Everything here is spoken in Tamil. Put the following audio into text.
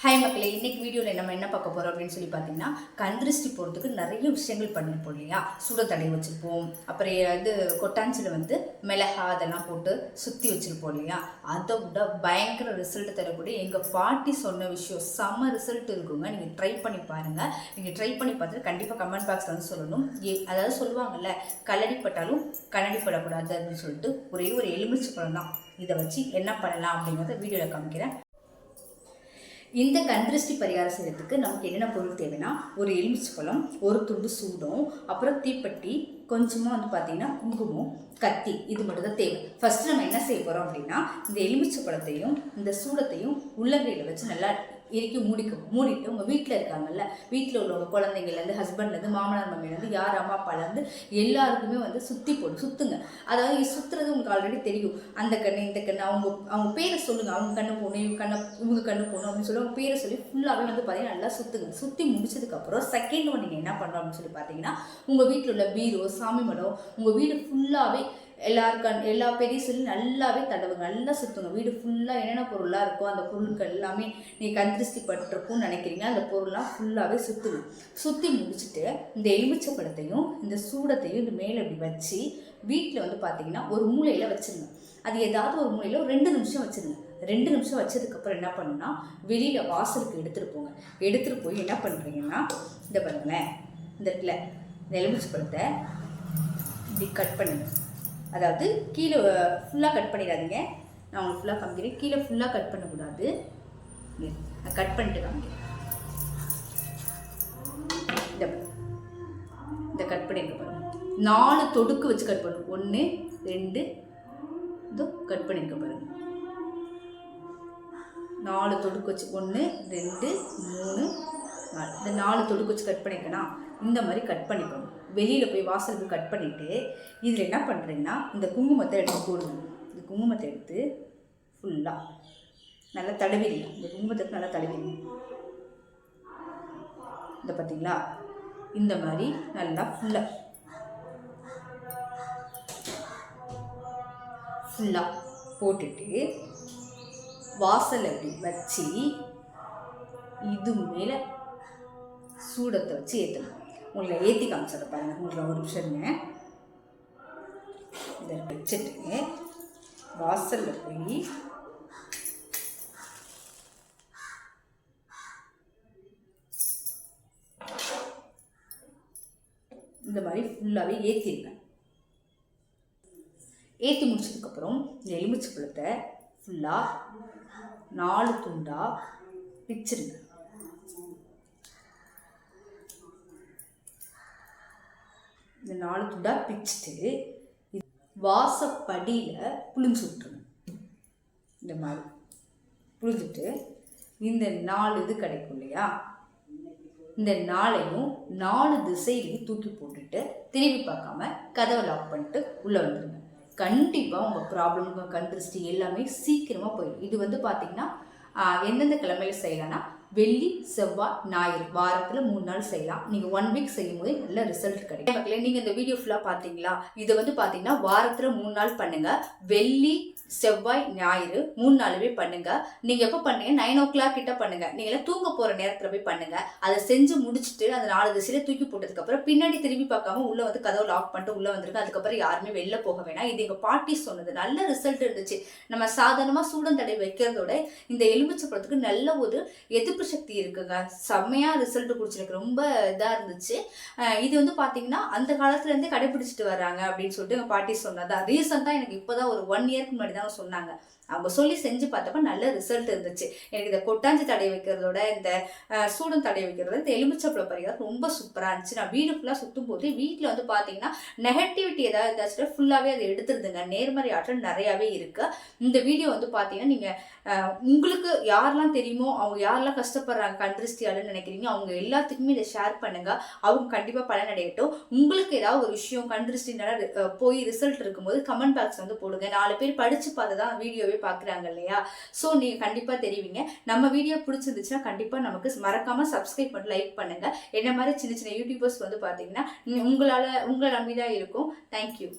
ஹாய் மக்களே, இன்னைக்கு வீடியோவில் நம்ம என்ன பார்க்க போகிறோம் அப்படின்னு சொல்லி பார்த்தீங்கன்னா, கந்திருஷ்டி போகிறதுக்கு நிறைய விஷயங்கள் பண்ணியிருப்போம் இல்லையா. சுட தடை வச்சுருப்போம், அப்புறம் கொட்டாஞ்சில் மிளகா அதெல்லாம் போட்டு சுற்றி வச்சுருப்போம் இல்லையா. அதை விட பயங்கர ரிசல்ட் தரக்கூடிய எங்கள் பாட்டி சொன்ன விஷயம் செம்ம ரிசல்ட் இருக்குங்க. நீங்கள் ட்ரை பண்ணி பாருங்கள். நீங்கள் ட்ரை பண்ணி பார்த்துட்டு கண்டிப்பாக கமெண்ட் பாக்ஸில் சொல்லணும். அதாவது சொல்லுவாங்கள்ல, கல்லடிப்பட்டாலும் கண்ணடிப்படக்கூடாது அப்படின்னு சொல்லிட்டு ஒரே ஒரு எலுமிச்சை பழம் தான். இதை வச்சு என்ன பண்ணலாம் அப்படிங்கிறத வீடியோவில் காமிக்கிறேன். இந்த கந்திருஷ்டி பரிகாரம் செய்கிறதுக்கு நமக்கு என்னென்ன பொருள் தேவைன்னா, ஒரு எலுமிச்சைப்பழம், ஒரு துண்டு சூடம், அப்புறம் தீப்பெட்டி, கொஞ்சமாக பார்த்திங்கன்னா குங்குமம், கத்தி, இது மட்டும் தான் தேவை. ஃபஸ்ட்டு நம்ம என்ன செய்ய போகிறோம் அப்படின்னா, இந்த எலுமிச்சைப்பழத்தையும் இந்த சூடத்தையும் உள்ளங்கையில் வச்சு நல்லா இறுக்கி மூடிட்டு உங்கள் வீட்டில் இருக்காங்கல்ல, வீட்டில் உள்ளவங்க குழந்தைங்கள்லேருந்து ஹஸ்பண்ட்லேருந்து மாமனார் மாமியிலேருந்து யார் அம்மா அப்பாலேருந்து எல்லாருக்குமே சுற்றுங்க. அதாவது சுற்றுறது உங்களுக்கு ஆல்ரெடி தெரியும். அந்த கண்ணு இந்த கண்ணு, அவங்க பேரை சொல்லுங்கள். அவங்க கண்ணு போகணும், இவங்க கண்ணு போகணும் அப்படின்னு சொல்லி அவங்க பேரை சொல்லி ஃபுல்லாகவே பார்த்தீங்கன்னா நல்லா சுற்றி முடிச்சதுக்கப்புறம் செகண்ட் ஒன் நீங்கள் என்ன பண்ணணும் அப்படின்னு சொல்லி பார்த்தீங்கன்னா, உங்கள் வீட்டில் உள்ள பீரோ, சாமி மடம், உங்கள் வீடு ஃபுல்லாகவே எல்லா பேரையும் சொல்லி நல்லாவே தடவுங்க, நல்லா சுற்றுங்க. வீடு ஃபுல்லாக என்னென்ன பொருளாக இருக்கோ அந்த பொருட்கள் எல்லாமே நீங்கள் கந்திருஷ்டி பட்டிருக்கும்னு நினைக்கிறீங்க, அந்த பொருள்லாம் ஃபுல்லாகவே சுற்றுங்க. சுற்றி முடிச்சுட்டு இந்த எலுமிச்சை பழத்தையும் இந்த சூடத்தையும் இந்த மேலே இப்படி வச்சு வீட்டில் பார்த்தீங்கன்னா ஒரு மூலையில் வச்சுருங்க. அது ஏதாவது ஒரு மூலையில் ஒரு 2 நிமிஷம் வச்சுருங்க. 2 நிமிஷம் வச்சதுக்கப்புறம் என்ன பண்ணுன்னா, வெளியில் வாசலுக்கு எடுத்துகிட்டு போங்க. எடுத்துகிட்டு போய் என்ன பண்ணுறீங்கன்னா, இந்த பாருங்களேன், இந்த இடத்துல இந்த எலுமிச்சை பழத்தை இப்படி கட் பண்ணுங்க. அதாவது கீழே ஃபுல்லாக கட் பண்ணிடாதீங்க. நான் உங்களுக்கு ஃபுல்லாக காமிக்கிறேன். கீழே ஃபுல்லாக கட் பண்ணக்கூடாது. கட் பண்ணிட்டு காமிக்கிறேன். இந்த கட் பண்ணியிருக்க பாருங்க. 4 தொடுக்கு வச்சு கட் பண்ணும். 1 2 இதோ கட் பண்ணியிருக்க பாருங்க. 4 தொடுக்கு வச்சு 1 2 3 4 இந்த 4 தொடுக்கு வச்சு கட் பண்ணியிருக்கேன்னா இந்த மாதிரி கட் பண்ணிக்கணும். வெளியில் போய் வாசலுக்கு கட் பண்ணிவிட்டு இதில் என்ன பண்ணுறீங்கன்னா, இந்த குங்குமத்தை எடுத்து போடுங்க. இந்த குங்குமத்தை எடுத்து ஃபுல்லாக நல்லா தடவிடுங்க. இந்த குங்குமத்துக்கு நல்லா தடவிடுங்க. இந்த பார்த்தீங்களா, இந்த மாதிரி நல்லா ஃபுல்லாக போட்டுட்டு வாசல் அப்படி வச்சு இது மேலே சூடத்தை வச்சு ஏற்றணும். உங்களை ஏற்றி காமிச்சிட பாருங்கள். உங்களுக்கு ஒரு நிமிஷங்க இதை வச்சுட்டு வாசலில் போய் இந்த மாதிரி ஃபுல்லாகவே ஏற்றிடுங்க. ஏற்றி முடிச்சதுக்கப்புறம் இந்த எலுமிச்சை பழத்தை ஃபுல்லாக 4 துண்டாக பிச்சிருங்க. இந்த 4 துண்டாக பிச்சுட்டு வாசப்படியில் புளிஞ்சு விட்டுருங்க. இந்த மாதிரி புளிஞ்சிட்டு இந்த 4 இது கிடைக்கும் இல்லையா, இந்த 4ஐயும் 4 திசையிலையும் தூக்கி போட்டுட்டு திரும்பி பார்க்காம கதவை லாக் பண்ணிட்டு உள்ளே வந்துடுங்க. கண்டிப்பாக உங்கள் ப்ராப்ளம், உங்கள் கந்திருஷ்டி எல்லாமே சீக்கிரமாக போயிடும். இது பார்த்தீங்கன்னா எந்தெந்த கிழமையில் செய்யலாம்னா, வெள்ளி, செவ்வாய், ஞாயிறு, வாரத்தில் 3 நாள் செய்யலாம். நீங்கள் 1 வீக் செய்யும் போது நல்ல ரிசல்ட் கிடைக்கும். மக்களே, நீங்கள் இந்த வீடியோ ஃபுல்லாக பார்த்தீங்களா? இது பார்த்தீங்கன்னா வாரத்தில் 3 நாள் பண்ணுங்கள். வெள்ளி, செவ்வாய், ஞாயிறு 3 நாளுமே பண்ணுங்கள். நீங்கள் எப்போ பண்ணுங்க, 9 o'clock கிட்ட பண்ணுங்கள். நீங்களாம் தூங்க போகிற நேரத்தில் போய் பண்ணுங்கள். அதை செஞ்சு முடிச்சுட்டு அந்த 4 திசையில தூக்கி போட்டதுக்கப்புறம் பின்னாடி திரும்பி பார்க்காம உள்ளே கதவை லாக் பண்ணிட்டு உள்ளே வந்துருங்க. அதுக்கப்புறம் யாருமே வெளில போக வேணாம். இது எங்கள் பாட்டி சொன்னது, நல்ல ரிசல்ட் இருந்துச்சு. நம்ம சாதாரணமாக சூடம் தடை வைக்கிறதோட இந்த எலுமிச்சை பழத்துக்கு நல்ல ஒரு எதிர்ப்பு சக்தி இருக்குங்க. செம்மையாக ரிசல்ட் குடிச்சிருக்கு. ரொம்ப இதாக இருந்துச்சு. இது பார்த்தீங்கன்னா அந்த காலத்துலேருந்தே கடைபிடிச்சிட்டு வர்றாங்க அப்படின்னு சொல்லிட்டு எங்கள் பாட்டி சொன்னதா. ரீசெண்டாக எனக்கு இப்போ தான் ஒரு 1 இயருக்கு முன்னாடி தான் சொன்னாங்க. அவங்க சொல்லி செஞ்சு பார்த்தப்ப நல்ல ரிசல்ட் இருந்துச்சு. எனக்கு இந்த கொட்டாஞ்சி தடை வைக்கிறதோட இந்த சூடம் தடை வைக்கிறதோட இந்த எலுமிச்சப்பழ பரிகாரம் ரொம்ப சூப்பராக இருந்துச்சு. நான் வீடு ஃபுல்லாக சுற்றும் போது வீட்டில் பார்த்தீங்கன்னா நெகட்டிவிட்டி ஏதாவது இருந்தாச்சுன்னா ஃபுல்லாகவே அதை எடுத்துருதுங்க. நேர்மறை ஆற்றல் நிறையாவே இருக்குது. இந்த வீடியோ பார்த்தீங்கன்னா நீங்கள் உங்களுக்கு யாரெல்லாம் தெரியுமோ, அவங்க யாரெல்லாம் கஷ்டப்படுறாங்க கந்திருஷ்டியாலன்னு நினைக்கிறீங்க, அவங்க எல்லாத்துக்குமே இதை ஷேர் பண்ணுங்கள். அவங்க கண்டிப்பாக பலனடையட்டும். உங்களுக்கு ஏதாவது ஒரு விஷயம் கந்திருஷ்டினால போய் ரிசல்ட் இருக்கும்போது கமெண்ட் பாக்ஸ் போடுங்க. 4 பேர் படித்து பார்த்து தான் வீடியோவே பார்க்குறாங்க இல்லையா. ஸோ நீங்கள் கண்டிப்பாக தெரிவிங்க. நம்ம வீடியோ பிடிச்சிருந்துச்சுன்னா கண்டிப்பாக நமக்கு மறக்காமல் சப்ஸ்கிரைப் பண்ணி லைக் பண்ணுங்கள். என்ன மாதிரி சின்ன சின்ன யூடியூபர்ஸ் பார்த்தீங்கன்னா உங்களை நம்பி தான் இருக்கும். தேங்க்யூ.